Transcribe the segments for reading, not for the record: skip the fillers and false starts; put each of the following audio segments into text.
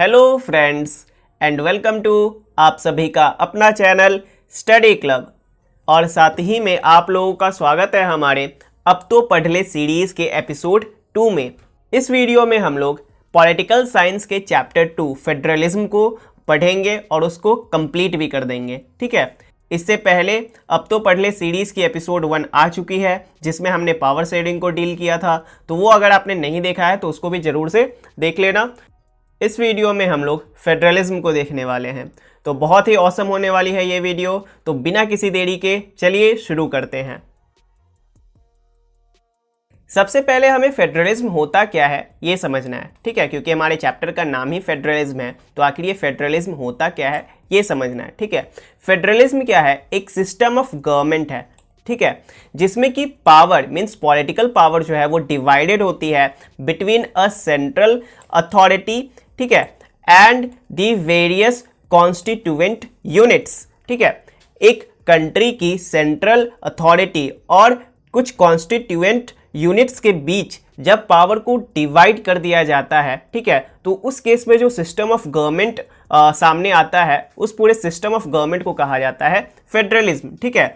Hello friends and welcome to आप सभी का अपना चैनल स्टडी क्लब। और साथ ही में आप लोगों का स्वागत है हमारे अब तो पढ़ ले सीरीज़ के एपिसोड 2 में। इस वीडियो में हम लोग पॉलिटिकल साइंस के चैप्टर 2 फेडरलिज्म को पढ़ेंगे और उसको कंप्लीट भी कर देंगे। ठीक है, इससे पहले अब तो पढ़ ले सीरीज़ की एपिसोड 1 आ चुकी है जिसमें हमने पावर शेयरिंग को डील किया था, तो वो अगर आपने नहीं देखा है तो उसको भी ज़रूर से देख लेना। इस वीडियो में हम लोग फेडरलिज्म को देखने वाले हैं, तो बहुत ही ऑसम होने वाली है ये वीडियो। तो बिना किसी देरी के चलिए शुरू करते हैं। सबसे पहले हमें फेडरलिज्म होता क्या है ये समझना है, ठीक है, क्योंकि हमारे चैप्टर का नाम ही फेडरलिज्म है, तो आखिर ये फेडरलिज्म होता क्या है ये समझना है। ठीक है, फेडरलिज्म क्या है? एक सिस्टम ऑफ गवर्नमेंट है, ठीक है, जिसमें कि पावर मीन्स पॉलिटिकल पावर जो है वो डिवाइडेड होती है बिटवीन अ सेंट्रल अथॉरिटी, ठीक है, and the various constituent units. ठीक है, एक कंट्री की सेंट्रल अथॉरिटी और कुछ कॉन्स्टिट्यूएंट यूनिट्स के बीच जब पावर को डिवाइड कर दिया जाता है, ठीक है, तो उस केस में जो सिस्टम ऑफ गवर्नमेंट सामने आता है उस पूरे सिस्टम ऑफ गवर्नमेंट को कहा जाता है फेडरलिज्म। ठीक है,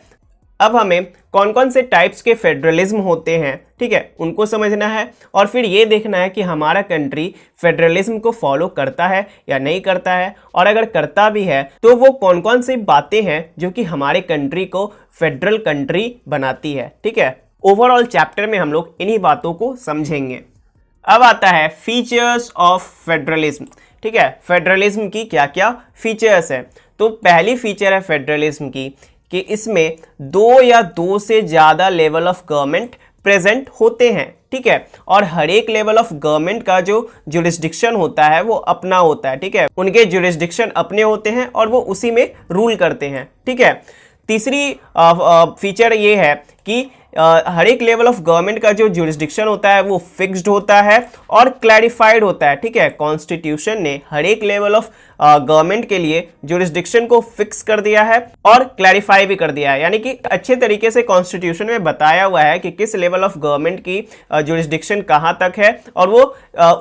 अब हमें कौन कौन से टाइप्स के फेडरलिज्म होते हैं, ठीक है, उनको समझना है और फिर ये देखना है कि हमारा कंट्री फेडरलिज्म को फॉलो करता है या नहीं करता है, और अगर करता भी है तो वो कौन कौन सी बातें हैं जो कि हमारे कंट्री को फेडरल कंट्री बनाती है। ठीक है, ओवरऑल चैप्टर में हम लोग इन्हीं बातों को समझेंगे। अब आता है फीचर्स ऑफ फेडरलिज्म। ठीक है, फेडरलिज्म की क्या क्या फीचर्स है। तो पहली फीचर है फेडरलिज्म की कि इसमें दो या दो से ज़्यादा लेवल ऑफ गवर्नमेंट प्रेजेंट होते हैं। ठीक है, और हर एक लेवल ऑफ गवर्नमेंट का जो जुरिस्डिक्शन होता है वो अपना होता है। ठीक है, उनके जुरिस्डिक्शन अपने होते हैं और वो उसी में रूल करते हैं। ठीक है, तीसरी फीचर ये है कि हर एक लेवल ऑफ गवर्नमेंट का जो जुरिस्डिक्शन होता है वो फिक्स्ड होता है और क्लैरिफाइड होता है। ठीक है, कॉन्स्टिट्यूशन ने हर एक लेवल ऑफ गवर्नमेंट के लिए जुरिस्डिक्शन को फिक्स कर दिया है और क्लैरिफाई भी कर दिया है, यानी कि अच्छे तरीके से कॉन्स्टिट्यूशन में बताया हुआ है कि किस लेवल ऑफ गवर्नमेंट की जुरिस्डिक्शन कहाँ तक है और वो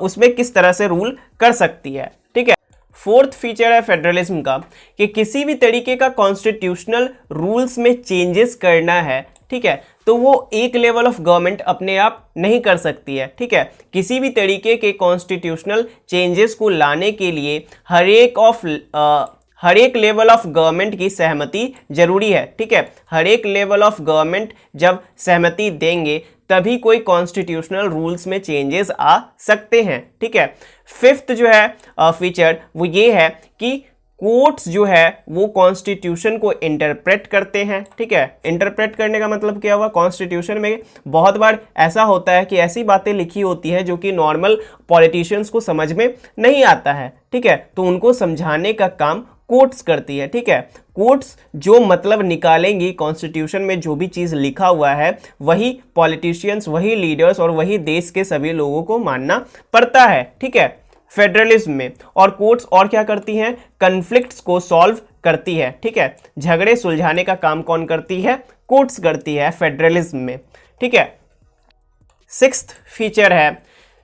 उसमें किस तरह से रूल कर सकती है। ठीक है, फोर्थ फीचर है फेडरलिज्म का कि किसी भी तरीके का कॉन्स्टिट्यूशनल रूल्स में चेंजेस करना है, ठीक है, तो वो एक लेवल ऑफ गवर्नमेंट अपने आप नहीं कर सकती है। ठीक है, किसी भी तरीके के कॉन्स्टिट्यूशनल चेंजेस को लाने के लिए हर एक लेवल ऑफ गवर्नमेंट की सहमति जरूरी है। ठीक है, हर एक लेवल ऑफ गवर्नमेंट जब सहमति देंगे तभी कोई कॉन्स्टिट्यूशनल रूल्स में चेंजेस आ सकते हैं। ठीक है, फिफ्थ जो है फीचर वो ये है कि कोर्ट्स जो है वो कॉन्स्टिट्यूशन को इंटरप्रेट करते हैं। ठीक है, इंटरप्रेट करने का मतलब क्या हुआ? कॉन्स्टिट्यूशन में बहुत बार ऐसा होता है कि ऐसी बातें लिखी होती हैं जो कि नॉर्मल पॉलिटिशियंस को समझ में नहीं आता है। ठीक है, तो उनको समझाने का काम कोर्ट्स करती है। ठीक है, कोर्ट्स जो मतलब निकालेंगी कॉन्स्टिट्यूशन में जो भी चीज़ लिखा हुआ है वही पॉलिटिशियंस, वही लीडर्स और वही देश के सभी लोगों को मानना पड़ता है। ठीक है, फेडरलिज्म में और कोर्ट्स और क्या करती हैं? कन्फ्लिक्ट्स को सॉल्व करती है। ठीक है, झगड़े सुलझाने का काम कौन करती है? कोर्ट्स करती है फेडरलिज्म में। ठीक है, सिक्स्थ फीचर है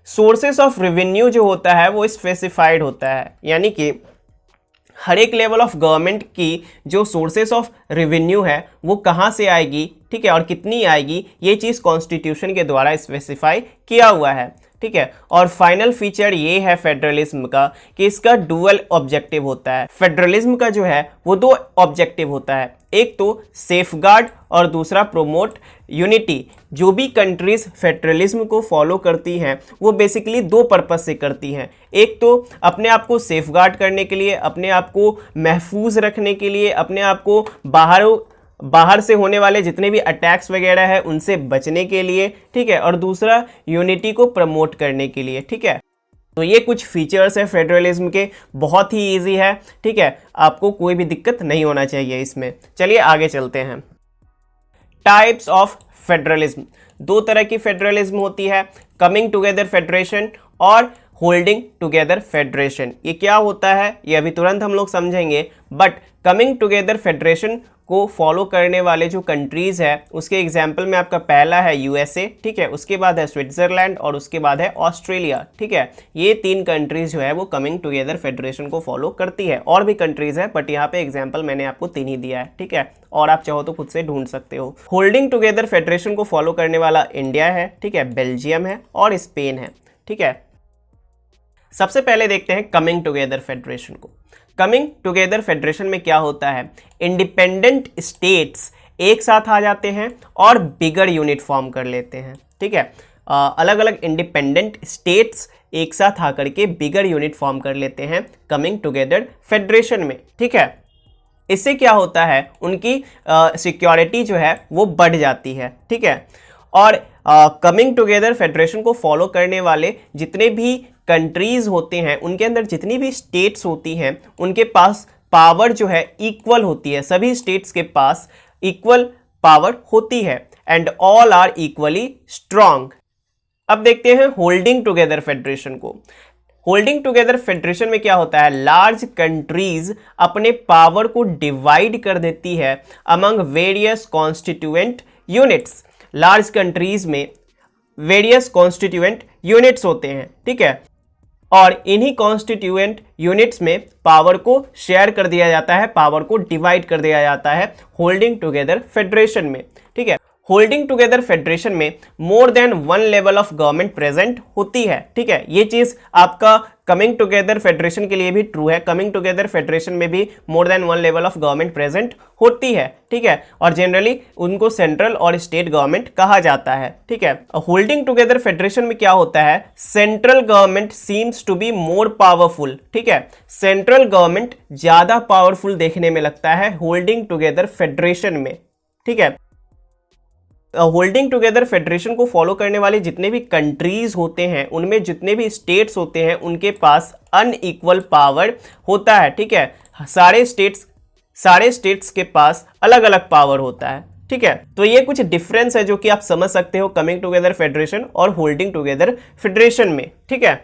सोर्सेस ऑफ रेवेन्यू जो होता है वो स्पेसिफाइड होता है, यानी कि हर एक लेवल ऑफ गवर्नमेंट की जो सोर्सेस ऑफ रेवेन्यू है वो कहाँ से आएगी, ठीक है, और कितनी आएगी, ये चीज़ कॉन्स्टिट्यूशन के द्वारा स्पेसिफाई किया हुआ है। ठीक है, और फाइनल फीचर ये है फेडरलिज्म का कि इसका डुअल ऑब्जेक्टिव होता है। फेडरलिज्म का जो है वो दो ऑब्जेक्टिव होता है, एक तो सेफगार्ड और दूसरा प्रोमोट यूनिटी। जो भी कंट्रीज फेडरलिज्म को फॉलो करती हैं वो बेसिकली दो पर्पस से करती हैं, एक तो अपने आप को सेफगार्ड करने के लिए, अपने आप को महफूज रखने के लिए, अपने आप को बाहर से होने वाले जितने भी अटैक्स वगैरह है उनसे बचने के लिए। ठीक है, और दूसरा यूनिटी को प्रमोट करने के लिए। ठीक है, तो ये कुछ फीचर्स है फेडरलिज्म के, बहुत ही इजी है। ठीक है, आपको कोई भी दिक्कत नहीं होना चाहिए इसमें। चलिए आगे चलते हैं। टाइप्स ऑफ फेडरलिज्म, दो तरह की फेडरलिज्म होती है, कमिंग टुगेदर फेडरेशन और होल्डिंग टुगेदर फेडरेशन। ये क्या होता है ये अभी तुरंत हम लोग समझेंगे, बट कमिंग टुगेदर फेडरेशन को फॉलो करने वाले जो कंट्रीज़ है उसके एग्जाम्पल में आपका पहला है यूएसए, ठीक है, उसके बाद है स्विट्ज़रलैंड और उसके बाद है ऑस्ट्रेलिया, ठीक है। ये 3 कंट्रीज़ जो है वो कमिंग टुगेदर फेडरेशन को फॉलो करती है। और भी कंट्रीज़ है बट यहाँ पे एग्जाम्पल मैंने आपको 3 ही दिया है, ठीक है, और आप चाहो तो खुद से ढूंढ सकते हो। होल्डिंग टुगेदर फेडरेशन को फॉलो करने वाला इंडिया है, ठीक है, बेल्जियम है और स्पेन है, ठीक है। सबसे पहले देखते हैं कमिंग टुगेदर फेडरेशन को। कमिंग टुगेदर फेडरेशन में क्या होता है, इंडिपेंडेंट स्टेट्स एक साथ आ जाते हैं और बिगर यूनिट फॉर्म कर लेते हैं, ठीक है। अलग अलग इंडिपेंडेंट स्टेट्स एक साथ आकर के बिगर यूनिट फॉर्म कर लेते हैं कमिंग टुगेदर फेडरेशन में, ठीक है। इससे क्या होता है, उनकी सिक्योरिटी जो है वो बढ़ जाती है, ठीक है। और कमिंग टुगेदर फेडरेशन को फॉलो करने वाले जितने भी कंट्रीज़ होते हैं, उनके अंदर जितनी भी स्टेट्स होती हैं, उनके पास पावर जो है इक्वल होती है, सभी स्टेट्स के पास इक्वल पावर होती है and all are equally strong. अब देखते हैं होल्डिंग टुगेदर फेडरेशन को। होल्डिंग टुगेदर फेडरेशन में क्या होता है, लार्ज कंट्रीज अपने पावर को डिवाइड कर देती है among various constituent units. Large countries में वेरियस कॉन्स्टिट्यूएंट यूनिट्स होते हैं, ठीक है, और इन्हीं कॉन्स्टिट्यूएंट यूनिट्स में पावर को शेयर कर दिया जाता है, पावर को डिवाइड कर दिया जाता है होल्डिंग टुगेदर फेडरेशन में, ठीक है। होल्डिंग टुगेदर फेडरेशन में more than 1 level of government present होती है, ठीक है। ये चीज आपका कमिंग टुगेदर फेडरेशन के लिए भी ट्रू है। कमिंग टुगेदर फेडरेशन में भी more than 1 level of government present होती है, ठीक है, और जनरली उनको सेंट्रल और स्टेट गवर्नमेंट कहा जाता है, ठीक है। होल्डिंग टुगेदर फेडरेशन में क्या होता है, central government seems to be more powerful, ठीक है, सेंट्रल गवर्नमेंट ज्यादा पावरफुल देखने में लगता है होल्डिंग टुगेदर फेडरेशन में, ठीक है। होल्डिंग टुगेदर फेडरेशन को फॉलो करने वाले जितने भी कंट्रीज होते हैं, उनमें जितने भी स्टेट्स होते हैं, उनके पास अनइक्वल पावर होता है, ठीक है। सारे स्टेट्स के पास अलग अलग पावर होता है, ठीक है। तो ये कुछ डिफरेंस है जो कि आप समझ सकते हो कमिंग टुगेदर फेडरेशन और होल्डिंग टुगेदर फेडरेशन में, ठीक है।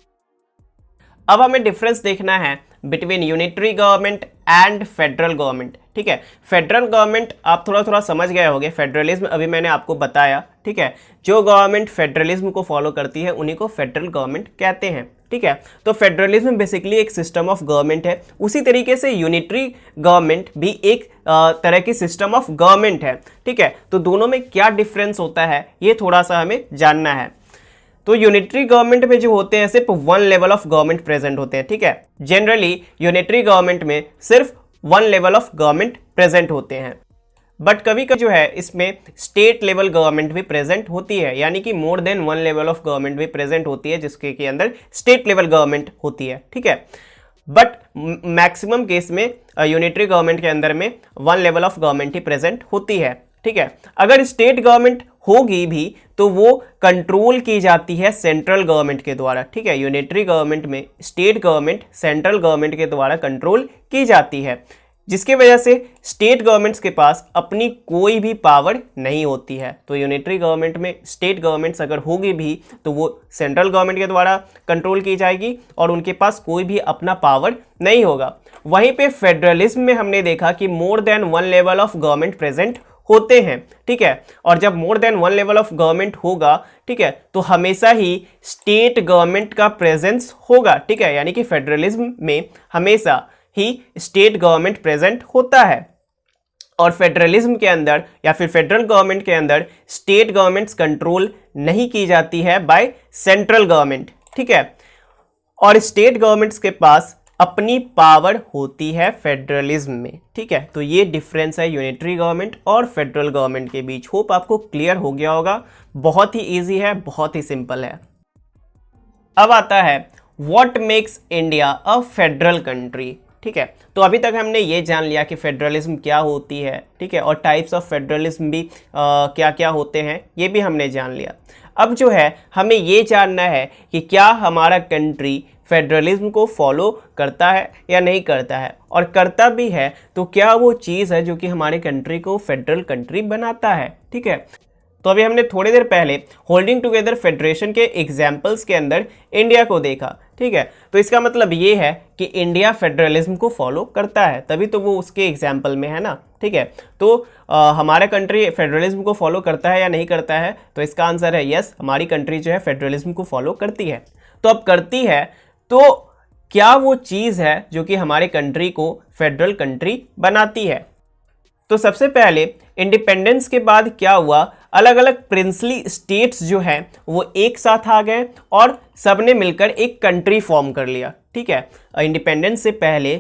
अब हमें डिफरेंस देखना है between unitary government and federal government, ठीक है। फेडरल गवर्नमेंट आप थोड़ा थोड़ा समझ गए होंगे, फेडरलिज्म अभी मैंने आपको बताया, ठीक है। जो गवर्नमेंट फेडरलिज्म को फॉलो करती है उन्हीं को फेडरल गवर्नमेंट कहते हैं, ठीक है। तो फेडरलिज्म बेसिकली एक सिस्टम ऑफ गवर्नमेंट है, उसी तरीके से यूनिटरी गवर्नमेंट भी एक तरह की सिस्टम ऑफ गवर्नमेंट है, ठीक है। तो दोनों में क्या डिफरेंस होता है ये थोड़ा सा हमें जानना है। तो यूनिटरी गवर्नमेंट में जो होते हैं सिर्फ 1 लेवल ऑफ गवर्नमेंट प्रेजेंट होते हैं, ठीक है। जनरली यूनिटरी गवर्नमेंट में सिर्फ 1 लेवल ऑफ गवर्नमेंट प्रेजेंट होते हैं, बट कभी कभी जो है इसमें स्टेट लेवल गवर्नमेंट भी प्रेजेंट होती है, यानी कि more than 1 level of government भी प्रेजेंट होती है जिसके के अंदर स्टेट लेवल गवर्नमेंट होती है, ठीक है। बट मैक्सिमम केस में यूनिटरी गवर्नमेंट के अंदर में 1 level of government he present होती है, ठीक है। अगर स्टेट गवर्नमेंट होगी भी तो वो कंट्रोल की जाती है सेंट्रल गवर्नमेंट के द्वारा, ठीक है। यूनिटरी गवर्नमेंट में स्टेट गवर्नमेंट सेंट्रल गवर्नमेंट के द्वारा कंट्रोल की जाती है, जिसकी वजह से स्टेट गवर्नमेंट्स के पास अपनी कोई भी पावर नहीं होती है। तो यूनिटरी गवर्नमेंट में स्टेट गवर्नमेंट्स अगर होगी भी तो वो सेंट्रल गवर्नमेंट के द्वारा कंट्रोल की जाएगी और उनके पास कोई भी अपना पावर नहीं होगा। वहीं पे फेडरलिज्म में हमने देखा कि more than 1 level of government present होते हैं, ठीक है। और जब more than 1 level of government होगा, ठीक है, तो हमेशा ही स्टेट गवर्नमेंट का प्रेजेंस होगा, ठीक है। यानी कि फेडरलिज्म में हमेशा ही स्टेट गवर्नमेंट प्रेजेंट होता है और फेडरलिज्म के अंदर या फिर फेडरल गवर्नमेंट के अंदर स्टेट गवर्नमेंट्स कंट्रोल नहीं की जाती है बाय सेंट्रल गवर्नमेंट, ठीक है। और स्टेट गवर्नमेंट्स के पास अपनी पावर होती है फेडरलिज्म में, ठीक है। तो ये डिफरेंस है यूनिटरी गवर्नमेंट और फेडरल गवर्नमेंट के बीच। होप आपको क्लियर हो गया होगा, बहुत ही इजी है, बहुत ही सिंपल है। अब आता है what makes India a federal country, ठीक है। तो अभी तक हमने ये जान लिया कि फेडरलिज्म क्या होती है, ठीक है, और टाइप्स ऑफ फेडरलिज्म भी क्या क्या होते हैं ये भी हमने जान लिया। अब जो है हमें ये जानना है कि क्या हमारा कंट्री फेडरलिज्म को फॉलो करता है या नहीं करता है, और करता भी है तो क्या वो चीज़ है जो कि हमारे कंट्री को फेडरल कंट्री बनाता है, ठीक है। तो अभी हमने थोड़ी देर पहले होल्डिंग टुगेदर फेडरेशन के एग्जाम्पल्स के अंदर इंडिया को देखा, ठीक है। तो इसका मतलब ये है कि इंडिया फेडरलिज्म को फॉलो करता है, तभी तो वो उसके एग्जाम्पल में है ना, ठीक है। तो हमारा कंट्री फेडरलिज्म को फॉलो करता है या नहीं करता है, तो इसका आंसर है यस, हमारी कंट्री जो है फेडरलिज्म को फॉलो करती है। तो अब करती है तो क्या वो चीज़ है जो कि हमारे कंट्री को फेडरल कंट्री बनाती है। तो सबसे पहले इंडिपेंडेंस के बाद क्या हुआ, अलग अलग प्रिंसली स्टेट्स जो हैं वो एक साथ आ गए और सबने मिलकर एक कंट्री फॉर्म कर लिया, ठीक है। इंडिपेंडेंस से पहले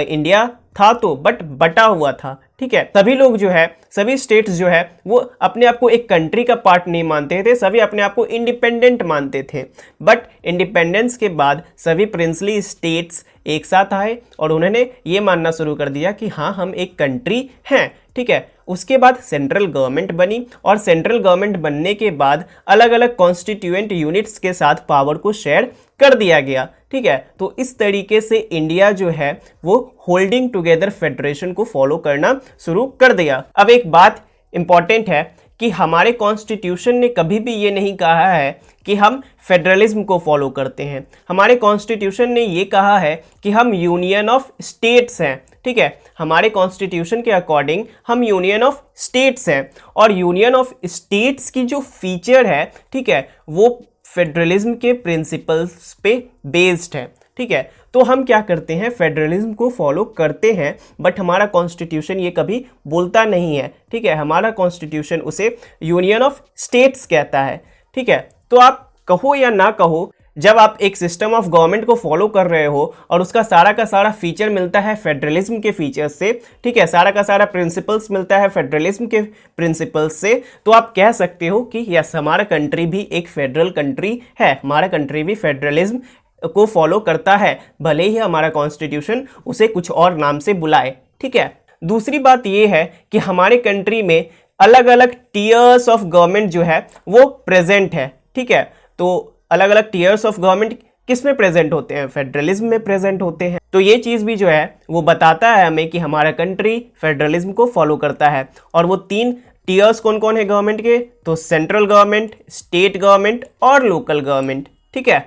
इंडिया था तो बट बटा हुआ था, ठीक है। सभी लोग जो है, सभी स्टेट्स जो है वो अपने आप को एक कंट्री का पार्ट नहीं मानते थे, सभी अपने आप को इंडिपेंडेंट मानते थे। बट इंडिपेंडेंस के बाद सभी प्रिंसली स्टेट्स एक साथ आए और उन्होंने ये मानना शुरू कर दिया कि हाँ हम एक कंट्री हैं, ठीक है। उसके बाद सेंट्रल गवर्नमेंट बनी और सेंट्रल गवर्नमेंट बनने के बाद अलग अलग कॉन्स्टिट्यूएंट यूनिट्स के साथ पावर को शेयर कर दिया गया, ठीक है। तो इस तरीके से इंडिया जो है वो होल्डिंग टुगेदर फेडरेशन को फॉलो करना शुरू कर दिया। अब एक बात इंपॉर्टेंट है कि हमारे कॉन्स्टिट्यूशन ने कभी भी ये नहीं कहा है कि हम फेडरलिज्म को फॉलो करते हैं। हमारे कॉन्स्टिट्यूशन ने ये कहा है कि हम यूनियन ऑफ स्टेट्स हैं, ठीक है। हमारे कॉन्स्टिट्यूशन के अकॉर्डिंग हम यूनियन ऑफ स्टेट्स हैं और यूनियन ऑफ स्टेट्स की जो फीचर है, ठीक है, वो फेडरलिज्म के प्रिंसिपल्स पे बेस्ड है, ठीक है। तो हम क्या करते हैं, फेडरलिज्म को फॉलो करते हैं, बट हमारा कॉन्स्टिट्यूशन ये कभी बोलता नहीं है, ठीक है। हमारा कॉन्स्टिट्यूशन उसे यूनियन ऑफ स्टेट्स कहता है, ठीक है। तो आप कहो या ना कहो, जब आप एक सिस्टम ऑफ गवर्नमेंट को फॉलो कर रहे हो और उसका सारा का सारा फीचर मिलता है फेडरलिज्म के फीचर्स से, ठीक है, सारा का सारा प्रिंसिपल्स मिलता है फेडरलिज्म के प्रिंसिपल्स से, तो आप कह सकते हो कि यस हमारा कंट्री भी एक फेडरल कंट्री है, हमारा कंट्री भी फेडरलिज्म को फॉलो करता है, भले ही हमारा कॉन्स्टिट्यूशन उसे कुछ और नाम से बुलाए, ठीक है। दूसरी बात यह है कि हमारे कंट्री में अलग अलग टीयर्स ऑफ गवर्नमेंट जो है वो प्रेजेंट है, ठीक है। तो अलग अलग टीयर्स ऑफ गवर्नमेंट किस में प्रेजेंट होते हैं, फेडरलिज्म में प्रेजेंट होते हैं। तो ये चीज़ भी जो है वो बताता है हमें कि हमारा कंट्री फेडरलिज्म को फॉलो करता है। और वो 3 टीयर्स कौन कौन है गवर्नमेंट के, तो सेंट्रल गवर्नमेंट, स्टेट गवर्नमेंट और लोकल गवर्नमेंट, ठीक है।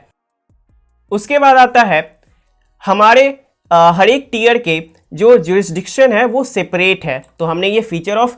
उसके बाद आता है हमारे हर एक टीयर के जो जुरिस्डिक्शन है वो सेपरेट है। तो हमने ये फीचर ऑफ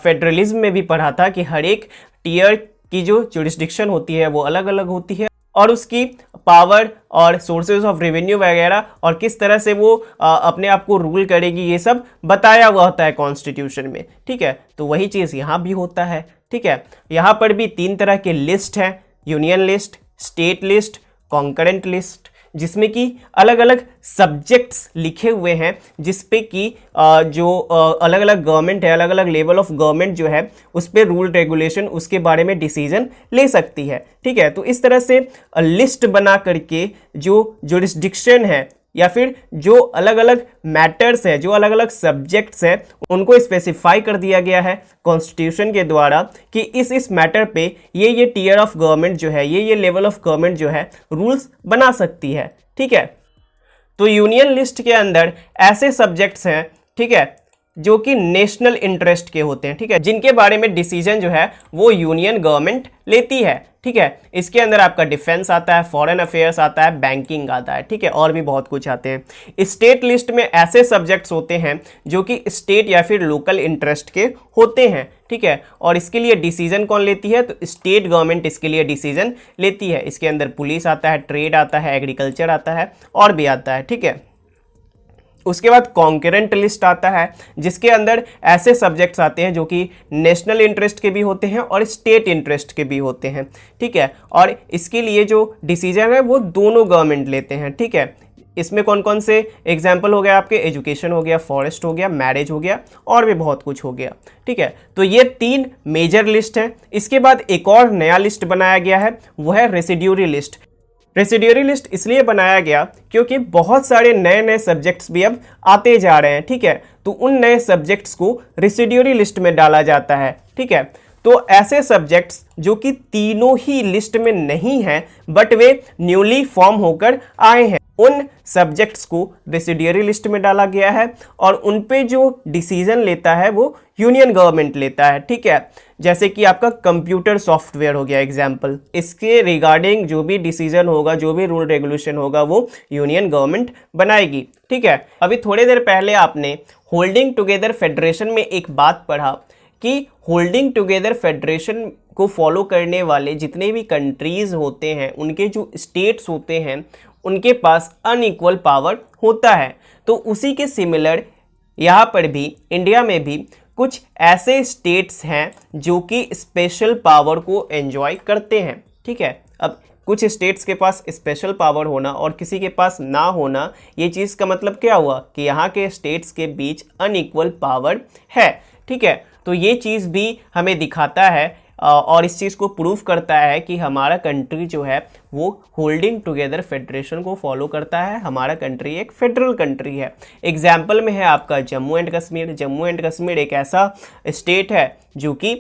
फेडरलिज्म में भी पढ़ा था कि हर एक टीयर की जो जुरिस्डिक्शन होती है वो अलग अलग होती है और उसकी पावर और सोर्सेज ऑफ रेवेन्यू वगैरह और किस तरह से वो अपने आप को रूल करेगी, ये सब बताया हुआ होता है कॉन्स्टिट्यूशन में, ठीक है। तो वही चीज़ यहाँ भी होता है, ठीक है। यहाँ पर भी 3 तरह के लिस्ट हैं, union list, state list, concurrent list, जिसमें कि अलग अलग सब्जेक्ट्स लिखे हुए हैं जिस पे कि जो अलग अलग गवर्नमेंट है, अलग अलग लेवल ऑफ गवर्नमेंट जो है उस पर रूल रेगुलेशन उसके बारे में डिसीजन ले सकती है, ठीक है। तो इस तरह से लिस्ट बना करके जो जुरिस्डिक्शन है या फिर जो अलग अलग मैटर्स है, जो अलग अलग सब्जेक्ट्स है, उनको स्पेसिफाई कर दिया गया है कॉन्स्टिट्यूशन के द्वारा कि इस मैटर पे ये टीयर ऑफ गवर्नमेंट जो है, ये लेवल ऑफ गवर्नमेंट जो है रूल्स बना सकती है, ठीक है। तो यूनियन लिस्ट के अंदर ऐसे सब्जेक्ट्स हैं, ठीक है, जो कि नेशनल इंटरेस्ट के होते हैं, ठीक है, जिनके बारे में डिसीजन जो है वो यूनियन गवर्नमेंट लेती है, ठीक है। इसके अंदर आपका डिफेंस आता है, फॉरेन अफेयर्स आता है, बैंकिंग आता है, ठीक है, और भी बहुत कुछ आते हैं। स्टेट लिस्ट में ऐसे सब्जेक्ट्स होते हैं जो कि स्टेट या फिर लोकल इंटरेस्ट के होते हैं, ठीक है। और इसके लिए डिसीजन कौन लेती है, तो स्टेट गवर्नमेंट इसके लिए डिसीजन लेती है। इसके अंदर पुलिस आता है, ट्रेड आता है, एग्रीकल्चर आता है और भी आता है, ठीक है। उसके बाद कॉन्करेंट लिस्ट आता है जिसके अंदर ऐसे सब्जेक्ट्स आते हैं जो कि नेशनल इंटरेस्ट के भी होते हैं और स्टेट इंटरेस्ट के भी होते हैं, ठीक है। और इसके लिए जो डिसीजन है वो दोनों गवर्नमेंट लेते हैं, ठीक है। इसमें कौन कौन से एग्जाम्पल हो गया आपके, एजुकेशन हो गया, फॉरेस्ट हो गया, मैरिज हो गया और भी बहुत कुछ हो गया, ठीक है। तो ये 3 मेजर लिस्ट हैं। इसके बाद एक और नया लिस्ट बनाया गया है, वो है रेसिड्यूरी लिस्ट। रेसिड्यूरी लिस्ट इसलिए बनाया गया क्योंकि बहुत सारे नए नए सब्जेक्ट्स भी अब आते जा रहे हैं, ठीक है। तो उन नए सब्जेक्ट्स को रेसिड्यूरी लिस्ट में डाला जाता है, ठीक है। तो ऐसे सब्जेक्ट्स जो कि तीनों ही लिस्ट में नहीं हैं बट वे न्यूली फॉर्म होकर आए हैं, उन सब्जेक्ट्स को रेसिडुअरी लिस्ट में डाला गया है और उन पे जो डिसीजन लेता है वो यूनियन गवर्नमेंट लेता है। ठीक है, जैसे कि आपका कंप्यूटर सॉफ्टवेयर हो गया एग्जाम्पल, इसके रिगार्डिंग जो भी डिसीजन होगा, जो भी रूल रेगुलेशन होगा वो यूनियन गवर्नमेंट बनाएगी। ठीक है, अभी थोड़ी देर पहले आपने होल्डिंग टुगेदर फेडरेशन में एक बात पढ़ा कि होल्डिंग टुगेदर फेडरेशन को फॉलो करने वाले जितने भी कंट्रीज होते हैं, उनके जो स्टेट्स होते हैं, उनके पास अनइक्वल पावर होता है। तो उसी के सिमिलर यहाँ पर भी इंडिया में भी कुछ ऐसे स्टेट्स हैं जो कि स्पेशल पावर को एंजॉय करते हैं। ठीक है, अब कुछ स्टेट्स के पास स्पेशल पावर होना और किसी के पास ना होना, ये चीज़ का मतलब क्या हुआ कि यहाँ के स्टेट्स के बीच अनइक्वल पावर है। ठीक है, तो ये चीज़ भी हमें दिखाता है और इस चीज़ को प्रूव करता है कि हमारा कंट्री जो है वो होल्डिंग टुगेदर फेडरेशन को फॉलो करता है। हमारा कंट्री एक फेडरल कंट्री है। एग्जाम्पल में है आपका जम्मू एंड कश्मीर। जम्मू एंड कश्मीर एक ऐसा स्टेट है जो कि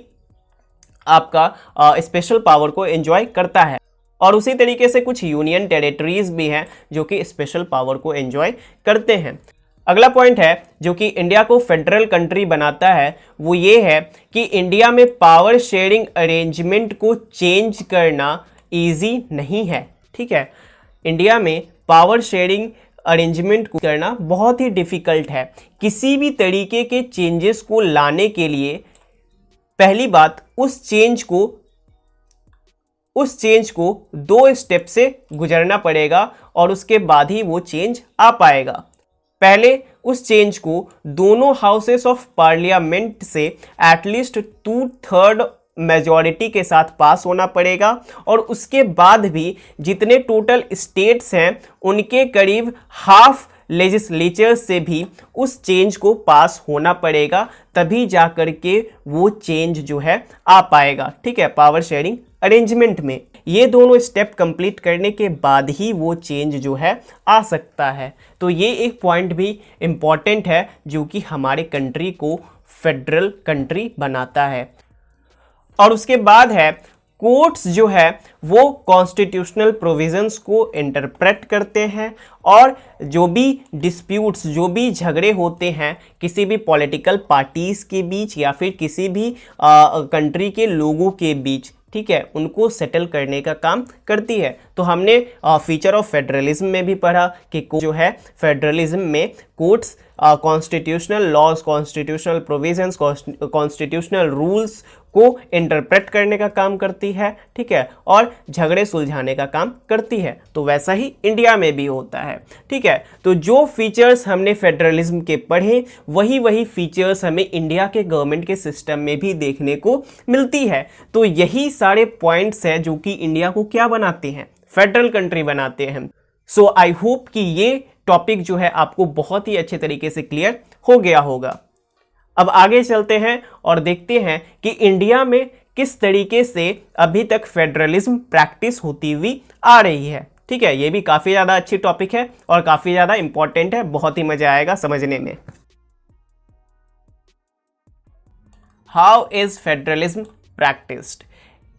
आपका स्पेशल पावर को एंजॉय करता है और उसी तरीके से कुछ यूनियन टेरिटरीज भी हैं जो कि स्पेशल पावर को एंजॉय करते हैं। अगला पॉइंट है जो कि इंडिया को फेडरल कंट्री बनाता है, वो ये है कि इंडिया में पावर शेयरिंग अरेंजमेंट को चेंज करना इजी नहीं है। ठीक है, इंडिया में पावर शेयरिंग अरेंजमेंट को करना बहुत ही डिफिकल्ट है। किसी भी तरीके के चेंजेस को लाने के लिए पहली बात उस चेंज को 2 स्टेप से गुजरना पड़ेगा और उसके बाद ही वो चेंज आ पाएगा। पहले उस चेंज को दोनों हाउसेस ऑफ पार्लियामेंट से एटलीस्ट 2/3 मेजॉरिटी के साथ पास होना पड़ेगा और उसके बाद भी जितने टोटल स्टेट्स हैं उनके करीब हाफ लेजिस्लेचर से भी उस चेंज को पास होना पड़ेगा, तभी जाकर के वो चेंज जो है आ पाएगा। ठीक है, पावर शेयरिंग अरेंजमेंट में ये दोनों स्टेप कंप्लीट करने के बाद ही वो चेंज जो है आ सकता है। तो ये एक पॉइंट भी इम्पॉर्टेंट है जो कि हमारे कंट्री को फेडरल कंट्री बनाता है। और उसके बाद है कोर्ट्स जो है वो कॉन्स्टिट्यूशनल प्रोविजंस को इंटरप्रेट करते हैं और जो भी डिस्प्यूट्स, जो भी झगड़े होते हैं किसी भी पॉलिटिकल पार्टीज के बीच या फिर किसी भी कंट्री के लोगों के बीच, ठीक है, उनको सेटल करने का काम करती है। तो हमने फीचर ऑफ फेडरलिज्म में भी पढ़ा कि जो है फेडरलिज्म में courts constitutional laws, constitutional provisions, constitutional rules को इंटरप्रेट करने का काम करती है। ठीक है, और झगड़े सुलझाने का काम करती है। तो वैसा ही इंडिया में भी होता है। ठीक है, तो जो फीचर्स हमने फेडरलिज्म के पढ़े वही फीचर्स हमें इंडिया के गवर्नमेंट के सिस्टम में भी देखने को मिलती है। तो यही सारे पॉइंट्स हैं जो कि इंडिया को क्या बनाते हैं, फेडरल कंट्री बनाते हैं। सो आई होप कि ये टॉपिक जो है आपको बहुत ही अच्छे तरीके से क्लियर हो गया होगा। अब आगे चलते हैं और देखते हैं कि इंडिया में किस तरीके से अभी तक फेडरलिज्म प्रैक्टिस होती हुई आ रही है। ठीक है, ये भी काफ़ी ज़्यादा अच्छी टॉपिक है और काफ़ी ज़्यादा इंपॉर्टेंट है, बहुत ही मज़ा आएगा समझने में। How is federalism practised?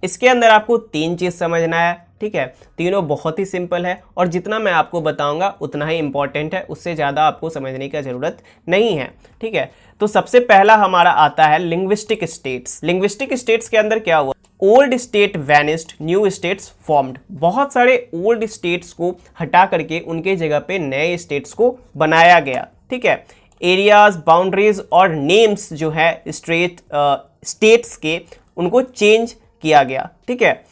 इसके अंदर आपको 3 चीज़ समझना है। ठीक है, तीनों बहुत ही सिंपल है और जितना मैं आपको बताऊंगा उतना ही इंपॉर्टेंट है, उससे ज़्यादा आपको समझने की ज़रूरत नहीं है। ठीक है, तो सबसे पहला हमारा आता है लिंग्विस्टिक स्टेट्स। लिंग्विस्टिक स्टेट्स के अंदर क्या हुआ? Old state vanished, new states formed. बहुत सारे ओल्ड स्टेट्स को हटा करके उनके जगह पे नए स्टेट्स को बनाया गया। ठीक है, एरियाज, बाउंड्रीज और नेम्स जो है स्टेट्स के उनको चेंज किया गया। ठीक है,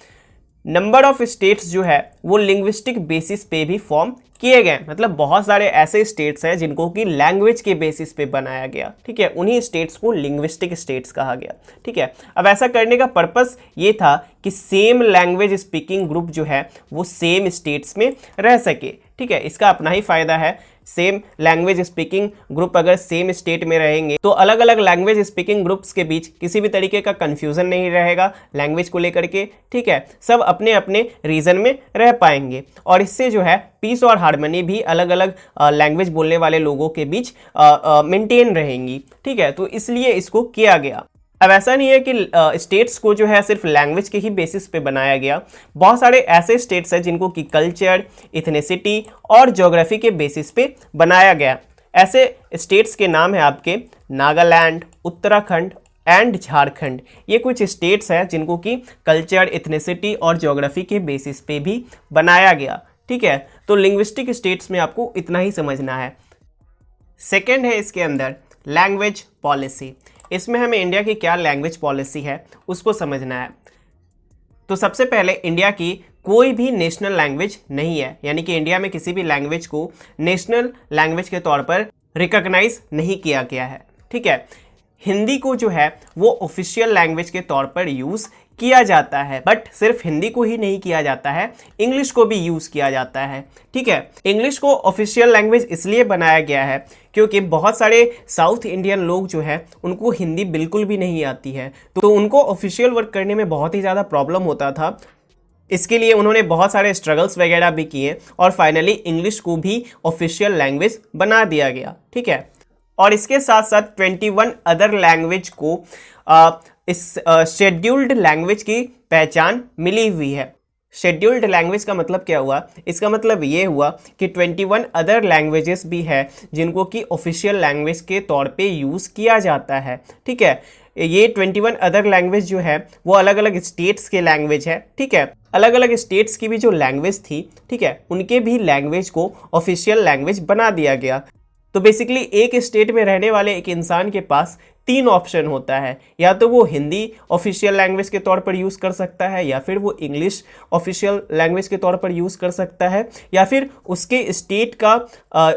नंबर ऑफ स्टेट्स जो है वो लिंग्विस्टिक बेसिस पे भी फॉर्म किए गए। मतलब बहुत सारे ऐसे स्टेट्स हैं जिनको कि लैंग्वेज के बेसिस पे बनाया गया। ठीक है, उन्हीं स्टेट्स को लिंग्विस्टिक स्टेट्स कहा गया। ठीक है, अब ऐसा करने का पर्पस ये था कि सेम लैंग्वेज स्पीकिंग ग्रुप जो है वो सेम स्टेट्स में रह सके। ठीक है, इसका अपना ही फायदा है। सेम लैंग्वेज स्पीकिंग ग्रुप अगर सेम स्टेट में रहेंगे तो अलग अलग लैंग्वेज स्पीकिंग ग्रुप्स के बीच किसी भी तरीके का कंफ्यूजन नहीं रहेगा लैंग्वेज को लेकर के। ठीक है, सब अपने अपने रीजन में रह पाएंगे और इससे जो है पीस और हार्मनी भी अलग अलग लैंग्वेज बोलने वाले लोगों के बीच मेंटेन रहेंगी। ठीक है, तो इसलिए इसको किया गया। अब ऐसा नहीं है कि स्टेट्स को जो है सिर्फ लैंग्वेज के ही बेसिस पे बनाया गया। बहुत सारे ऐसे स्टेट्स हैं जिनको कि कल्चर, इथनिसिटी और ज्योग्राफी के बेसिस पे बनाया गया। ऐसे स्टेट्स के नाम है आपके नागालैंड, उत्तराखंड एंड झारखंड। ये कुछ स्टेट्स हैं जिनको कि कल्चर, इथनिसिटी और ज्योग्राफी के बेसिस पे भी बनाया गया। ठीक है, तो लिंग्विस्टिक स्टेट्स में आपको इतना ही समझना है। सेकेंड है इसके अंदर लैंग्वेज पॉलिसी। इसमें हमें इंडिया की क्या लैंग्वेज पॉलिसी है उसको समझना है। तो सबसे पहले इंडिया की कोई भी नेशनल लैंग्वेज नहीं है, यानी कि इंडिया में किसी भी लैंग्वेज को नेशनल लैंग्वेज के तौर पर रिकॉग्नाइज नहीं किया गया है। ठीक है, हिंदी को जो है वो ऑफिशियल लैंग्वेज के तौर पर यूज़ किया जाता है, बट सिर्फ हिंदी को ही नहीं किया जाता है, इंग्लिश को भी यूज़ किया जाता है। ठीक है, इंग्लिश को ऑफिशियल लैंग्वेज इसलिए बनाया गया है क्योंकि बहुत सारे साउथ इंडियन लोग जो है उनको हिंदी बिल्कुल भी नहीं आती है, तो उनको ऑफिशियल वर्क करने में बहुत ही ज़्यादा प्रॉब्लम होता था। इसके लिए उन्होंने बहुत सारे स्ट्रगल्स वगैरह भी किए और फाइनली इंग्लिश को भी ऑफिशियल लैंग्वेज बना दिया गया। ठीक है, और इसके साथ साथ 21 अदर लैंग्वेज को इस शेड्यूल्ड लैंग्वेज की पहचान मिली हुई है। शेड्यूल्ड लैंग्वेज का मतलब क्या हुआ? इसका मतलब ये हुआ कि 21 अदर लैंग्वेजेस भी है जिनको कि ऑफिशियल लैंग्वेज के तौर पे यूज़ किया जाता है। ठीक है, ये 21 अदर लैंग्वेज जो है वो अलग अलग स्टेट्स के लैंग्वेज है। ठीक है, अलग अलग स्टेट्स की भी जो लैंग्वेज थी, ठीक है, उनके भी लैंग्वेज को ऑफिशियल लैंग्वेज बना दिया गया। तो बेसिकली एक स्टेट में रहने वाले एक इंसान के पास 3 ऑप्शन होता है, या तो वो हिंदी ऑफिशियल लैंग्वेज के तौर पर यूज़ कर सकता है, या फिर वो इंग्लिश ऑफिशियल लैंग्वेज के तौर पर यूज़ कर सकता है, या फिर उसके स्टेट का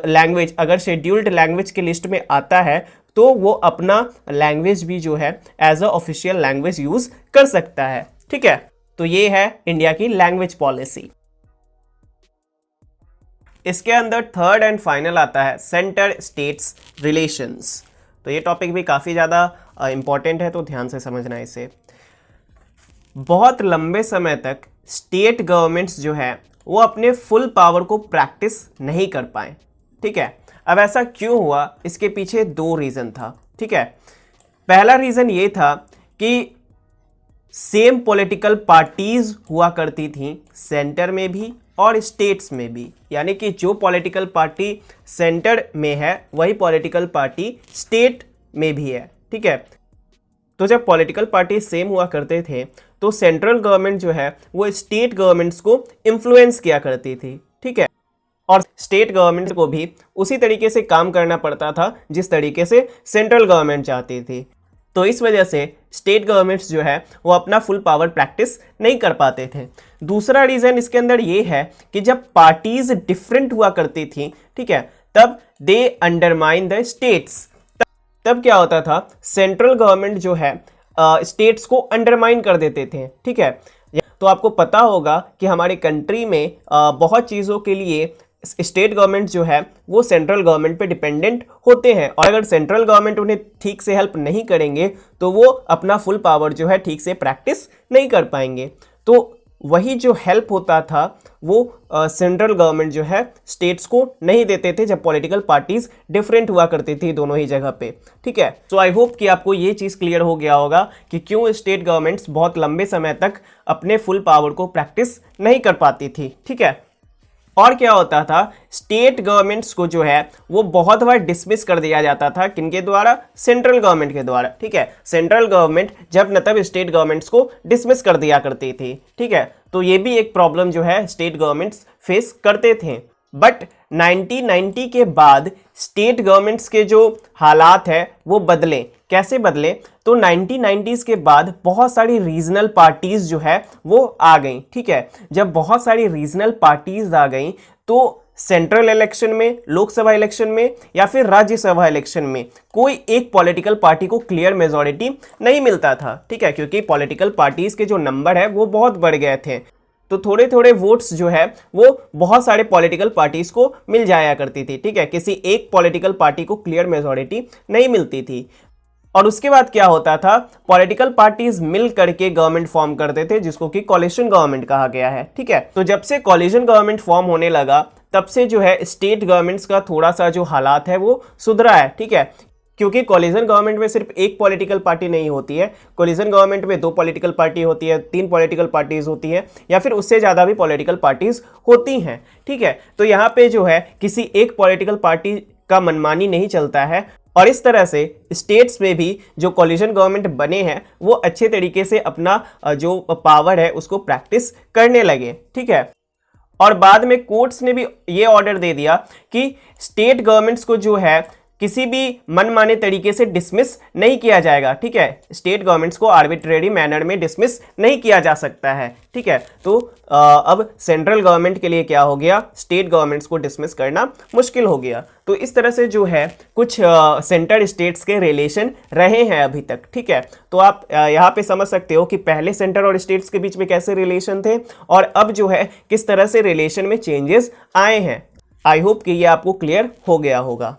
लैंग्वेज अगर शेड्यूल्ड लैंग्वेज के लिस्ट में आता है तो वो अपना लैंग्वेज भी जो है as a official language use कर सकता है। ठीक है, तो ये है इंडिया की लैंग्वेज पॉलिसी। इसके अंदर थर्ड एंड फाइनल आता है सेंटर स्टेट्स रिलेशंस। तो ये टॉपिक भी काफ़ी ज़्यादा इम्पॉर्टेंट है, तो ध्यान से समझना है इसे। बहुत लंबे समय तक स्टेट गवर्नमेंट्स जो है वो अपने फुल पावर को प्रैक्टिस नहीं कर पाए। ठीक है, अब ऐसा क्यों हुआ? इसके पीछे 2 रीज़न था। ठीक है, पहला रीज़न ये था कि सेम पॉलिटिकल पार्टीज हुआ करती थी सेंटर में भी और स्टेट्स में भी, यानी कि जो पॉलिटिकल पार्टी सेंटर में है वही पॉलिटिकल पार्टी स्टेट में भी है। ठीक है, तो जब पॉलिटिकल पार्टी सेम हुआ करते थे तो सेंट्रल गवर्नमेंट जो है वो स्टेट गवर्नमेंट्स को इन्फ्लुएंस किया करती थी। ठीक है, और स्टेट गवर्नमेंट को भी उसी तरीके से काम करना पड़ता था जिस तरीके से सेंट्रल गवर्नमेंट चाहती थी। तो इस वजह से स्टेट गवर्नमेंट्स जो है वो अपना फुल पावर प्रैक्टिस नहीं कर पाते थे। दूसरा रीज़न इसके अंदर ये है कि जब पार्टीज डिफरेंट हुआ करती थी, ठीक है, तब दे अंडरमाइन द स्टेट्स। तब क्या होता था, सेंट्रल गवर्नमेंट जो है स्टेट्स को अंडरमाइन कर देते थे। ठीक है, तो आपको पता होगा कि हमारे कंट्री में बहुत चीज़ों के लिए स्टेट गवर्नमेंट जो है वो सेंट्रल गवर्नमेंट पे डिपेंडेंट होते हैं, और अगर सेंट्रल गवर्नमेंट उन्हें ठीक से हेल्प नहीं करेंगे तो वो अपना फुल पावर जो है ठीक से प्रैक्टिस नहीं कर पाएंगे। तो वही जो हेल्प होता था वो सेंट्रल गवर्नमेंट जो है स्टेट्स को नहीं देते थे जब पॉलिटिकल पार्टीज डिफरेंट हुआ करती थी दोनों ही जगह पे। ठीक है, तो आई होप कि आपको ये चीज़ क्लियर हो गया होगा कि क्यों स्टेट गवर्नमेंट्स बहुत लंबे समय तक अपने फुल पावर को प्रैक्टिस नहीं कर पाती थी। ठीक है, और क्या होता था, स्टेट गवर्नमेंट्स को जो है वो बहुत बार डिसमिस कर दिया जाता था, किनके द्वारा? सेंट्रल गवर्नमेंट के द्वारा। ठीक है, सेंट्रल गवर्नमेंट जब न तब स्टेट गवर्नमेंट्स को डिसमिस कर दिया करती थी। ठीक है, तो ये भी एक प्रॉब्लम जो है स्टेट गवर्नमेंट्स फेस करते थे। बट 1990 के बाद स्टेट गवर्नमेंट्स के जो हालात है वो बदले। कैसे बदले? तो 1990s के बाद बहुत सारी रीजनल पार्टीज जो है वो आ गई। ठीक है, जब बहुत सारी रीजनल पार्टीज आ गई तो सेंट्रल इलेक्शन में, लोकसभा इलेक्शन में या फिर राज्यसभा इलेक्शन में कोई एक पॉलिटिकल पार्टी को क्लियर मेजॉरिटी नहीं मिलता था। ठीक है, क्योंकि पॉलिटिकल पार्टीज के जो नंबर है वो बहुत बढ़ गए थे, तो थोड़े थोड़े वोट्स जो है वो बहुत सारे पॉलिटिकल पार्टीज को मिल जाया करती थी। ठीक है, किसी एक पॉलिटिकल पार्टी को क्लियर मेजॉरिटी नहीं मिलती थी। और उसके बाद क्या होता था, पॉलिटिकल पार्टीज मिल करके गवर्नमेंट फॉर्म करते थे जिसको कि कोलिशन गवर्नमेंट कहा गया है। ठीक है, तो जब से कोलिशन गवर्नमेंट फॉर्म होने लगा तब से जो है स्टेट गवर्नमेंट्स का थोड़ा सा जो हालात है वो सुधरा है। ठीक है, क्योंकि कोलिशन गवर्नमेंट में सिर्फ एक पॉलिटिकल पार्टी नहीं होती है, कोलिशन गवर्नमेंट में 2 पॉलिटिकल पार्टी होती है, 3 पॉलिटिकल पार्टीज होती है, या फिर उससे ज़्यादा भी पॉलिटिकल पार्टीज होती हैं। ठीक है, तो यहाँ पे जो है किसी एक पॉलिटिकल पार्टी का मनमानी नहीं चलता है, और इस तरह से स्टेट्स में भी जो कोलिशन गवर्नमेंट बने हैं वो अच्छे तरीके से अपना जो पावर है उसको प्रैक्टिस करने लगे। ठीक है, और बाद में कोर्ट्स ने भी ये ऑर्डर दे दिया कि स्टेट गवर्नमेंट्स को जो है किसी भी मनमाने तरीके से डिसमिस नहीं किया जाएगा। ठीक है, स्टेट गवर्नमेंट्स को आर्बिट्रेरी मैनर में डिसमिस नहीं किया जा सकता है। ठीक है, तो अब सेंट्रल गवर्नमेंट के लिए क्या हो गया, स्टेट गवर्नमेंट्स को डिसमिस करना मुश्किल हो गया। तो इस तरह से जो है कुछ सेंटर स्टेट्स के रिलेशन रहे हैं अभी तक। ठीक है, तो आप यहाँ पे समझ सकते हो कि पहले सेंटर और स्टेट्स के बीच में कैसे रिलेशन थे और अब जो है किस तरह से रिलेशन में चेंजेस आए हैं। आई होप कि ये आपको क्लियर हो गया होगा।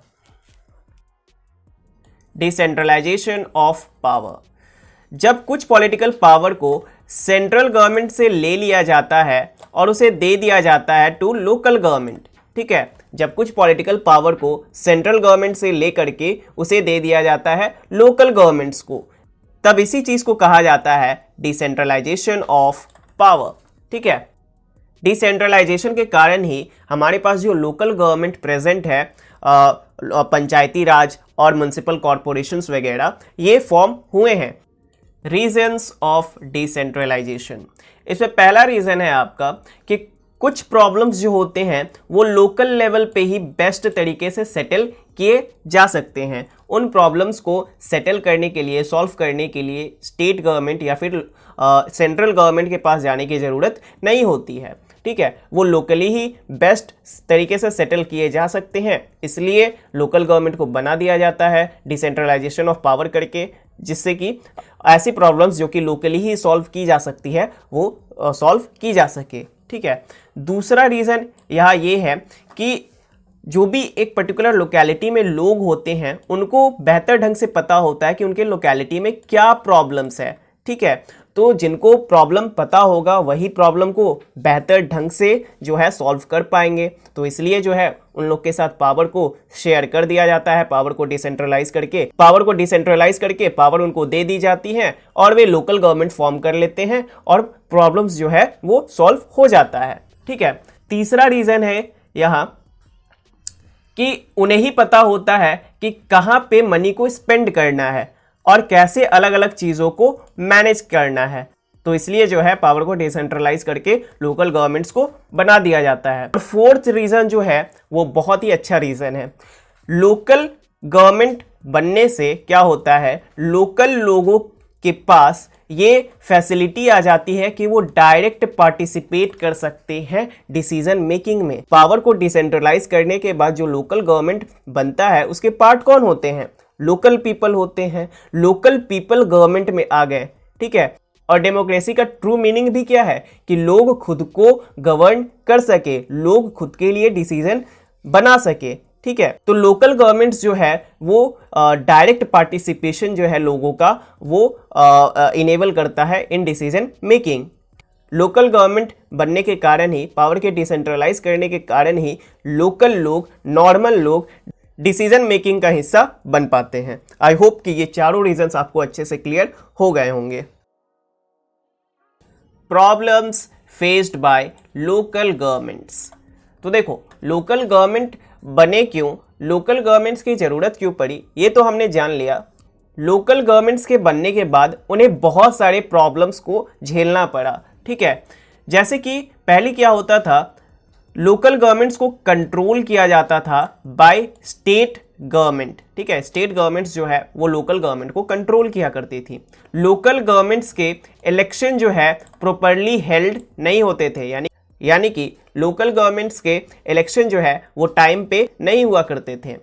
डिसेंट्रलाइजेशन ऑफ पावर, जब कुछ पॉलिटिकल पावर को सेंट्रल गवर्नमेंट से ले लिया जाता है और उसे दे दिया जाता है टू लोकल गवर्नमेंट। ठीक है, जब कुछ पॉलिटिकल पावर को सेंट्रल गवर्नमेंट से ले करके उसे दे दिया जाता है लोकल गवर्नमेंट्स को, तब इसी चीज को कहा जाता है डिसेंट्रलाइजेशन ऑफ पावर। ठीक है, डिसेंट्रलाइजेशन के कारण ही हमारे पास जो लोकल गवर्नमेंट प्रेजेंट है, पंचायती राज और म्युनिसिपल कॉरपोरेशंस वगैरह, ये फॉर्म हुए हैं। रीजंस ऑफ डिसेंट्रलाइजेशन, इसमें पहला रीजन है आपका कि कुछ प्रॉब्लम्स जो होते हैं वो लोकल लेवल पे ही बेस्ट तरीके से सेटल किए जा सकते हैं। उन प्रॉब्लम्स को सेटल करने के लिए, सॉल्व करने के लिए स्टेट गवर्नमेंट या फिर सेंट्रल गवर्नमेंट के पास जाने की ज़रूरत नहीं होती है। ठीक है, वो लोकली ही बेस्ट तरीके से सेटल किए जा सकते हैं, इसलिए लोकल गवर्नमेंट को बना दिया जाता है डिसेंट्रलाइजेशन ऑफ पावर करके, जिससे कि ऐसी प्रॉब्लम्स जो कि लोकली ही सॉल्व की जा सकती है वो सॉल्व की जा सके। ठीक है, दूसरा रीज़न यहाँ ये है कि जो भी एक पर्टिकुलर लोकेलिटी में लोग होते हैं उनको बेहतर ढंग से पता होता है कि उनके लोकेलिटी में क्या प्रॉब्लम्स है। ठीक है, तो जिनको प्रॉब्लम पता होगा वही प्रॉब्लम को बेहतर ढंग से जो है सॉल्व कर पाएंगे, तो इसलिए जो है उन लोग के साथ पावर को शेयर कर दिया जाता है, पावर को डिसेंट्रलाइज करके पावर उनको दे दी जाती है और वे लोकल गवर्नमेंट फॉर्म कर लेते हैं और प्रॉब्लम्स जो है वो सॉल्व हो जाता है। ठीक है, तीसरा रीजन है यहाँ कि उन्हें ही पता होता है कि कहाँ पे मनी को स्पेंड करना है और कैसे अलग अलग चीज़ों को मैनेज करना है, तो इसलिए जो है पावर को डिसेंट्रलाइज करके लोकल गवर्नमेंट्स को बना दिया जाता है। और फोर्थ रीज़न जो है वो बहुत ही अच्छा रीज़न है। लोकल गवर्नमेंट बनने से क्या होता है, लोकल लोगों के पास ये फैसिलिटी आ जाती है कि वो डायरेक्ट पार्टिसिपेट कर सकते हैं डिसीजन मेकिंग में। पावर को डिसेंट्रलाइज करने के बाद जो लोकल गवर्नमेंट बनता है उसके पार्ट कौन होते हैं, लोकल पीपल होते हैं। लोकल पीपल गवर्नमेंट में आ गए। ठीक है, और डेमोक्रेसी का ट्रू मीनिंग भी क्या है कि लोग खुद को गवर्न कर सके, लोग खुद के लिए डिसीजन बना सके। ठीक है, तो लोकल गवर्नमेंट्स जो है वो डायरेक्ट पार्टिसिपेशन जो है लोगों का वो इनेबल करता है in decision making. Local government बनने के कारण ही, पावर के डिसेंट्रलाइज करने के कारण ही लोकल लोग, नॉर्मल लोग डिसीजन मेकिंग का हिस्सा बन पाते हैं। आई होप कि ये चारों रीजंस आपको अच्छे से क्लियर हो गए होंगे। Problems faced by local governments, तो देखो लोकल गवर्नमेंट बने क्यों, लोकल गवर्नमेंट्स की ज़रूरत क्यों पड़ी, ये तो हमने जान लिया। लोकल गवर्नमेंट्स के बनने के बाद उन्हें बहुत सारे प्रॉब्लम्स को झेलना पड़ा। ठीक है, जैसे कि पहले क्या होता था, लोकल गवर्नमेंट्स को कंट्रोल किया जाता था बाय स्टेट गवर्नमेंट। ठीक है, स्टेट गवर्नमेंट्स जो है वो लोकल गवर्नमेंट को कंट्रोल किया करती थी। लोकल गवर्नमेंट्स के इलेक्शन जो है प्रॉपरली हेल्ड नहीं होते थे, यानी कि लोकल गवर्नमेंट्स के इलेक्शन जो है वो टाइम पे नहीं हुआ करते थे।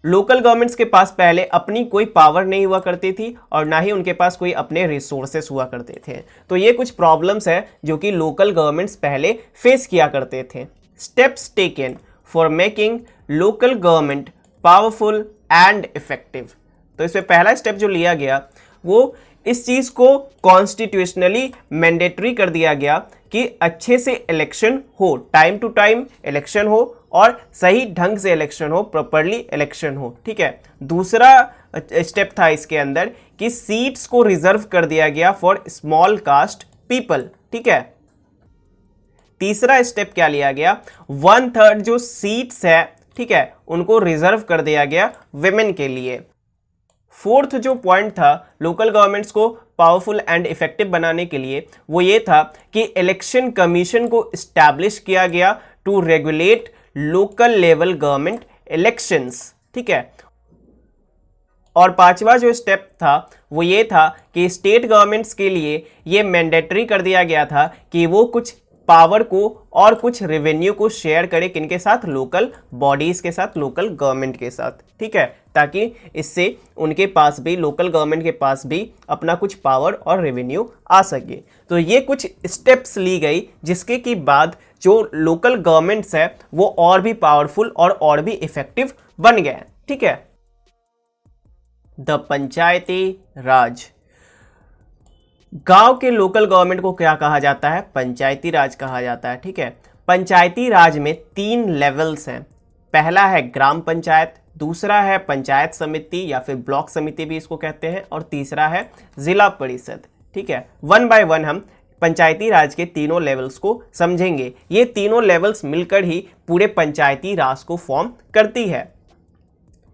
लोकल गवर्नमेंट्स के पास पहले अपनी कोई पावर नहीं हुआ करती थी और ना ही उनके पास कोई अपने रिसोर्सेस हुआ करते थे। तो ये कुछ प्रॉब्लम्स है जो कि लोकल गवर्नमेंट्स पहले फेस किया करते थे। Steps taken for making local government powerful and effective, तो इसमें पहला स्टेप जो लिया गया वो इस चीज को कॉन्स्टिट्यूशनली मैंडेटरी कर दिया गया कि अच्छे से इलेक्शन हो, टाइम टू टाइम इलेक्शन हो और सही ढंग से इलेक्शन हो, प्रॉपरली इलेक्शन हो। ठीक है, दूसरा स्टेप था इसके अंदर कि सीट्स को रिजर्व कर दिया गया फॉर स्मॉल कास्ट पीपल। ठीक है, तीसरा स्टेप क्या लिया गया, 1/3 जो सीट्स है, ठीक है, उनको रिजर्व कर दिया गया विमेन के लिए। फोर्थ जो पॉइंट था लोकल गवर्नमेंट्स को पावरफुल एंड इफेक्टिव बनाने के लिए, वो ये था कि इलेक्शन कमीशन को इस्टेब्लिश किया गया to regulate local level government elections. ठीक है, और पांचवा जो स्टेप था वो ये था कि स्टेट गवर्नमेंट्स के लिए ये मैंडेटरी कर दिया गया था कि वो कुछ पावर को और कुछ रेवेन्यू को शेयर करे किनके साथ, लोकल बॉडीज के साथ, लोकल गवर्नमेंट के साथ। ठीक है, ताकि इससे उनके पास भी, लोकल गवर्नमेंट के पास भी अपना कुछ पावर और रेवेन्यू आ सके। तो ये कुछ स्टेप्स ली गई जिसके की बाद जो लोकल गवर्नमेंट्स है वो और भी पावरफुल और भी इफेक्टिव बन गए। ठीक है, द पंचायती राज। गांव के लोकल गवर्नमेंट को क्या कहा जाता है, पंचायती राज कहा जाता है। ठीक है, पंचायती राज में 3 लेवल्स हैं। पहला है ग्राम पंचायत, दूसरा है पंचायत समिति या फिर ब्लॉक समिति भी इसको कहते हैं, और तीसरा है जिला परिषद। ठीक है, 1 बाय 1 हम पंचायती राज के तीनों लेवल्स को समझेंगे। ये तीनों लेवल्स मिलकर ही पूरे पंचायती राज को फॉर्म करती है।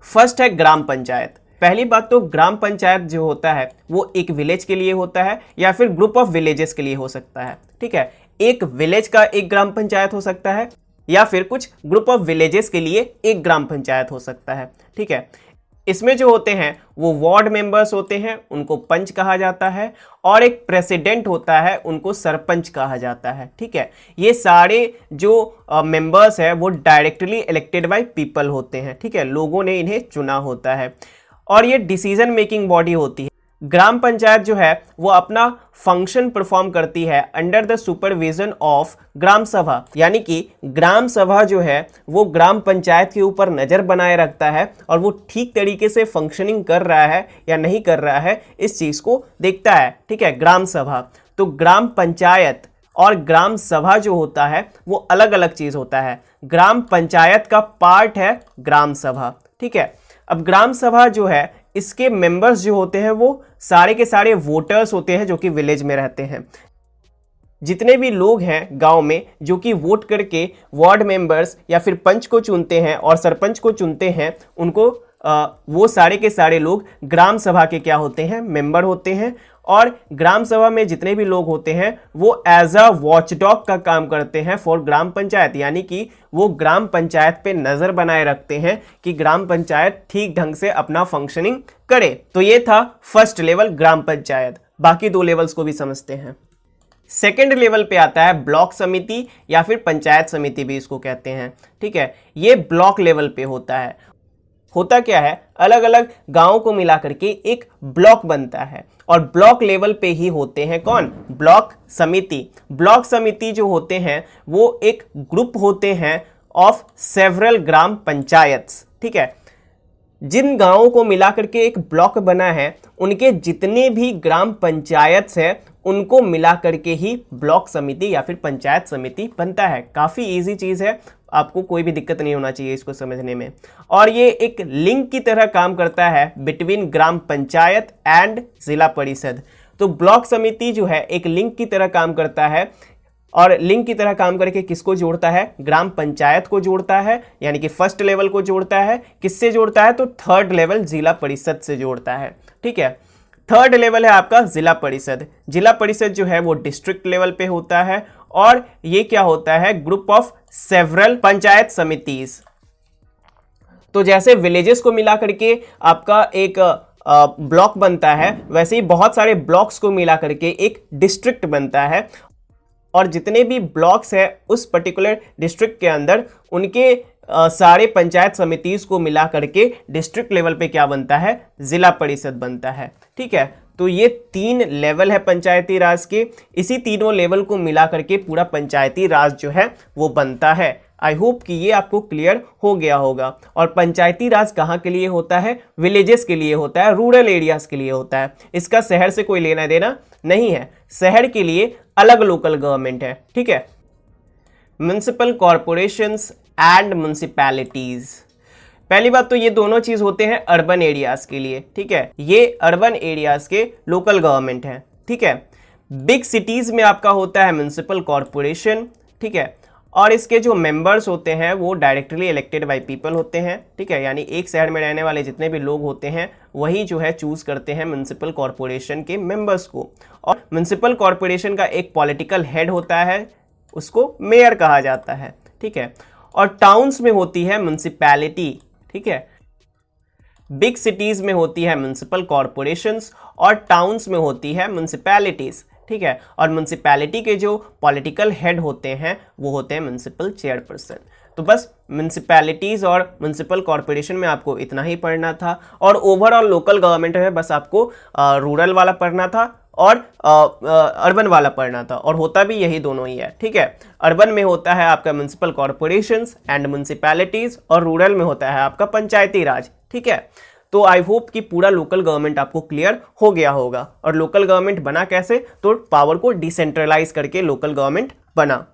फर्स्ट है ग्राम पंचायत। पहली बात तो ग्राम पंचायत जो होता है वो एक विलेज के लिए होता है या फिर ग्रुप ऑफ विलेजेस के लिए हो सकता है। ठीक है, एक विलेज का एक ग्राम पंचायत हो सकता है या फिर कुछ ग्रुप ऑफ विलेजेस के लिए एक ग्राम पंचायत हो सकता है। ठीक है, इसमें जो होते हैं वो वार्ड मेंबर्स होते हैं, उनको पंच कहा जाता है, और एक प्रेसिडेंट होता है, उनको सरपंच कहा जाता है। ठीक है, ये सारे जो मेंबर्स है वो डायरेक्टली इलेक्टेड बाय पीपल होते हैं। ठीक है, लोगों ने इन्हें चुना होता है और ये डिसीजन मेकिंग बॉडी होती है। ग्राम पंचायत जो है वो अपना फंक्शन परफॉर्म करती है under the supervision of gram सभा, यानी कि ग्राम सभा जो है वो ग्राम पंचायत के ऊपर नज़र बनाए रखता है और वो ठीक तरीके से फंक्शनिंग कर रहा है या नहीं कर रहा है इस चीज़ को देखता है। ठीक है, ग्राम सभा। तो ग्राम पंचायत और ग्राम सभा जो होता है वो अलग अलग चीज़ होता है। ग्राम पंचायत का पार्ट है ग्राम सभा। ठीक है, अब ग्राम सभा जो है इसके मेंबर्स जो होते हैं वो सारे के सारे वोटर्स होते हैं जो कि विलेज में रहते हैं। जितने भी लोग हैं गांव में जो कि वोट करके वार्ड मेंबर्स या फिर पंच को चुनते हैं और सरपंच को चुनते हैं, उनको वो सारे के सारे लोग ग्राम सभा के क्या होते हैं, मेंबर होते हैं। और ग्राम सभा में जितने भी लोग होते हैं वो एज अ वॉचडॉग का काम करते हैं फॉर ग्राम पंचायत, यानी कि वो ग्राम पंचायत पे नज़र बनाए रखते हैं कि ग्राम पंचायत ठीक ढंग से अपना फंक्शनिंग करे। तो ये था फर्स्ट लेवल ग्राम पंचायत। बाकी 2 लेवल्स को भी समझते हैं। सेकेंड लेवल पे आता है ब्लॉक समिति या फिर पंचायत समिति भी इसको कहते हैं। ठीक है, ये ब्लॉक लेवल पे होता है। होता क्या है, अलग अलग गांवों को मिला करके एक ब्लॉक बनता है और ब्लॉक लेवल पे ही होते हैं कौन, ब्लॉक समिति। ब्लॉक समिति जो होते हैं वो एक ग्रुप होते हैं ऑफ सेवरल ग्राम पंचायत्स। ठीक है, जिन गांवों को मिला करके एक ब्लॉक बना है उनके जितने भी ग्राम पंचायत्स हैं उनको मिला करके ही ब्लॉक समिति या फिर पंचायत समिति बनता है। काफ़ी इजी चीज़ है, आपको कोई भी दिक्कत नहीं होना चाहिए इसको समझने में। और ये एक लिंक की तरह काम करता है बिटवीन ग्राम पंचायत एंड जिला परिषद। तो ब्लॉक समिति जो है एक लिंक की तरह काम करता है, और लिंक की तरह काम करके किसको जोड़ता है, ग्राम पंचायत को जोड़ता है, यानी कि फर्स्ट लेवल को जोड़ता है। किससे जोड़ता है, तो थर्ड लेवल जिला परिषद से जोड़ता है। ठीक है, थर्ड लेवल है आपका जिला परिषद। जिला परिषद जो है वो डिस्ट्रिक्ट लेवल पे होता है और ये क्या होता है, ग्रुप ऑफ सेवरल पंचायत समितिज। तो जैसे विलेजेस को मिला करके आपका एक ब्लॉक बनता है, वैसे ही बहुत सारे ब्लॉक्स को मिला करके एक डिस्ट्रिक्ट बनता है, और जितने भी ब्लॉक्स हैं उस पर्टिकुलर डिस्ट्रिक्ट के अंदर उनके सारे पंचायत समितियों को मिला करके डिस्ट्रिक्ट लेवल पे क्या बनता है, जिला परिषद बनता है। ठीक है, तो ये 3 लेवल है पंचायती राज के। इसी तीनों लेवल को मिला करके पूरा पंचायती राज जो है वो बनता है। आई होप कि ये आपको क्लियर हो गया होगा। और पंचायती राज कहाँ के लिए होता है? विलेजेस के लिए होता है, रूरल एरियाज के लिए होता है। इसका शहर से कोई लेना देना नहीं है। शहर के लिए अलग लोकल गवर्नमेंट है, ठीक है। म्युनिसिपल कॉरपोरेशंस एंड म्युनिसिपैलिटीज, पहली बात तो ये दोनों चीज होते हैं अर्बन एरियाज के लिए, ठीक है। ये अर्बन एरियाज के लोकल गवर्नमेंट है, ठीक है। बिग सिटीज में आपका होता है म्युनिसिपल कॉरपोरेशन, ठीक है। और इसके जो मेंबर्स होते हैं वो डायरेक्टली इलेक्टेड बाय पीपल होते हैं, ठीक है। यानी एक शहर में रहने वाले जितने भी लोग होते हैं वही जो है चूज करते हैं म्युनिसिपल कॉरपोरेशन के मेंबर्स को। और म्युनिसिपल कॉरपोरेशन का एक पॉलिटिकल हेड होता है, उसको मेयर कहा जाता है, ठीक है। और टाउन्स में होती है म्युनिसिपैलिटी, ठीक है। बिग सिटीज में होती है म्युनिसिपल कॉरपोरेशंस और टाउन्स में होती है म्युनिसिपैलिटीज, ठीक है। और म्युनिसिपैलिटी के जो पॉलिटिकल हेड होते हैं वो होते हैं म्युनिसिपल चेयरपर्सन। तो बस म्युनिसिपैलिटीज और म्युनिसिपल कॉरपोरेशन में आपको इतना ही पढ़ना था। और ओवरऑल लोकल गवर्नमेंट में बस आपको रूरल वाला पढ़ना था और अर्बन वाला पढ़ना था, और होता भी यही दोनों ही है, ठीक है। अर्बन में होता है आपका म्युनिसिपल कॉरपोरेशंस एंड म्युनिसिपैलिटीज और रूरल में होता है आपका पंचायती राज, ठीक है। तो आई होप कि पूरा लोकल गवर्नमेंट आपको क्लियर हो गया होगा। और लोकल गवर्नमेंट बना कैसे? तो पावर को डिसेंट्रलाइज करके लोकल गवर्नमेंट बना।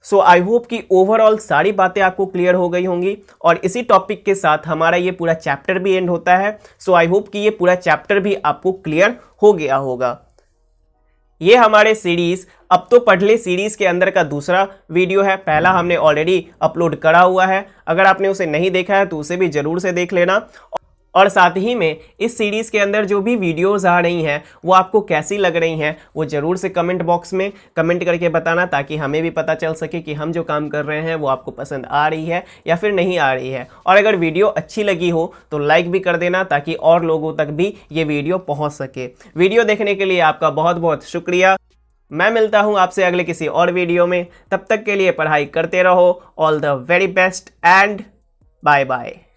सो आई होप कि ओवरऑल सारी बातें आपको क्लियर हो गई होंगी। और इसी टॉपिक के साथ हमारा ये पूरा चैप्टर भी एंड होता है। सो आई होप कि ये पूरा चैप्टर भी आपको क्लियर हो गया होगा। ये हमारे सीरीज अब तो पढ़ ले सीरीज के अंदर का दूसरा वीडियो है। पहला हमने ऑलरेडी अपलोड करा हुआ है, अगर आपने उसे नहीं देखा है तो उसे भी जरूर से देख लेना। और साथ ही में इस सीरीज के अंदर जो भी वीडियोस आ रही हैं वो आपको कैसी लग रही हैं वो जरूर से कमेंट बॉक्स में कमेंट करके बताना, ताकि हमें भी पता चल सके कि हम जो काम कर रहे हैं वो आपको पसंद आ रही है या फिर नहीं आ रही है। और अगर वीडियो अच्छी लगी हो तो लाइक भी कर देना, ताकि और लोगों तक भी ये वीडियो पहुंच सके। वीडियो देखने के लिए आपका बहुत बहुत शुक्रिया। मैं मिलता हूं आपसे अगले किसी और वीडियो में। तब तक के लिए पढ़ाई करते रहो। All the very best and bye bye.